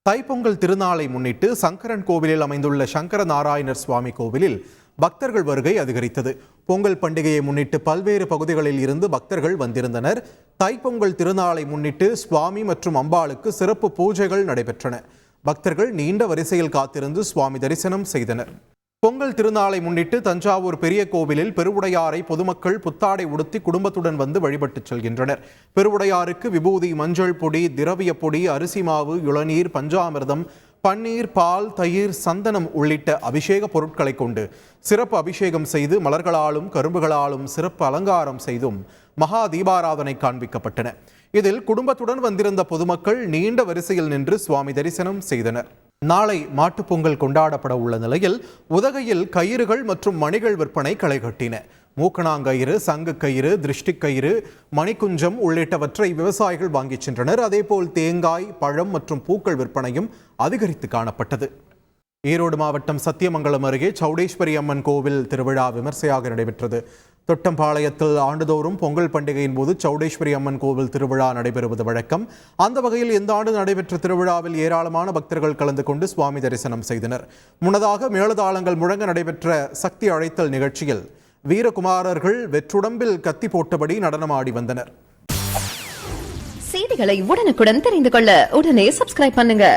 தைப்பொங்கல் திருநாளை முன்னிட்டு சங்கரன் கோவிலில் அமைந்துள்ள சங்கர நாராயணர் சுவாமி கோவிலில் பக்தர்கள் வருகை அதிகரித்தது. பொங்கல் பண்டிகையை முன்னிட்டு பல்வேறு பகுதிகளில் இருந்து பக்தர்கள் வந்திருந்தனர். தைப்பொங்கல் திருநாளை முன்னிட்டு சுவாமி மற்றும் அம்பாளுக்கு சிறப்பு பூஜைகள் நடைபெற்றன. பக்தர்கள் நீண்ட வரிசையில் காத்திருந்து சுவாமி தரிசனம் செய்தனர். பொங்கல் திருநாளை முன்னிட்டு தஞ்சாவூர் பெரிய கோவிலில் பெருவுடையாரை பொதுமக்கள் புத்தாடை உடுத்தி குடும்பத்துடன் வந்து வழிபட்டு செல்கின்றனர். பெருவுடையாருக்கு விபூதி, மஞ்சள் பொடி, திரவிய பொடி, அரிசி மாவு, இளநீர், பஞ்சாமிர்தம், பன்னீர், பால், தயிர், சந்தனம் உள்ளிட்ட அபிஷேக பொருட்களை கொண்டு சிறப்பு அபிஷேகம் செய்து மலர்களாலும் கரும்புகளாலும் சிறப்பு அலங்காரம் செய்தும் மகா தீபாராதனை காண்பிக்கப்பட்டன. இதில் குடும்பத்துடன் வந்திருந்த பொதுமக்கள் நீண்ட வரிசையில் நின்று சுவாமி தரிசனம் செய்தனர். நாளை மாட்டுப்பொங்கல் கொண்டாடப்பட உள்ள நிலையில் உதகையில் கயிறுகள் மற்றும் மணிகள் விற்பனை களை கட்டின. மூக்கணாங்கயிறு, சங்கு கயிறு, திருஷ்டி கயிறு, மணிக்குஞ்சம் உள்ளிட்டவற்றை விவசாயிகள் வாங்கிச் சென்றனர். அதேபோல் தேங்காய், பழம் மற்றும் பூக்கள் விற்பனையும் அதிகரித்து காணப்பட்டது. ஈரோடு மாவட்டம் சத்தியமங்கலம் அருகே சௌடேஸ்வரி அம்மன் கோவில் திருவிழா விமர்சையாக நடைபெற்றது. தொட்டம்பாளையத்தில் ஆண்டுதோறும் பொங்கல் பண்டிகையின் போது சௌடேஸ்வரி அம்மன் கோவில் திருவிழா நடைபெறுவது வழக்கம். அந்த வகையில் இந்த ஆண்டு நடைபெற்ற திருவிழாவில் ஏராளமான பக்தர்கள் கலந்து கொண்டு சுவாமி தரிசனம் செய்தனர். முன்னதாக மேளதாளங்கள் முழங்க நடைபெற்ற சக்தி அழைத்தல் நிகழ்ச்சியில் வீரகுமாரர்கள் வெற்றுடம்பில் கத்தி போட்டபடி நடனமாடி வந்தனர். செய்திகளை உடனுக்குடன் தெரிந்து கொள்ள உடனே சப்ஸ்கிரைப் பண்ணுங்க.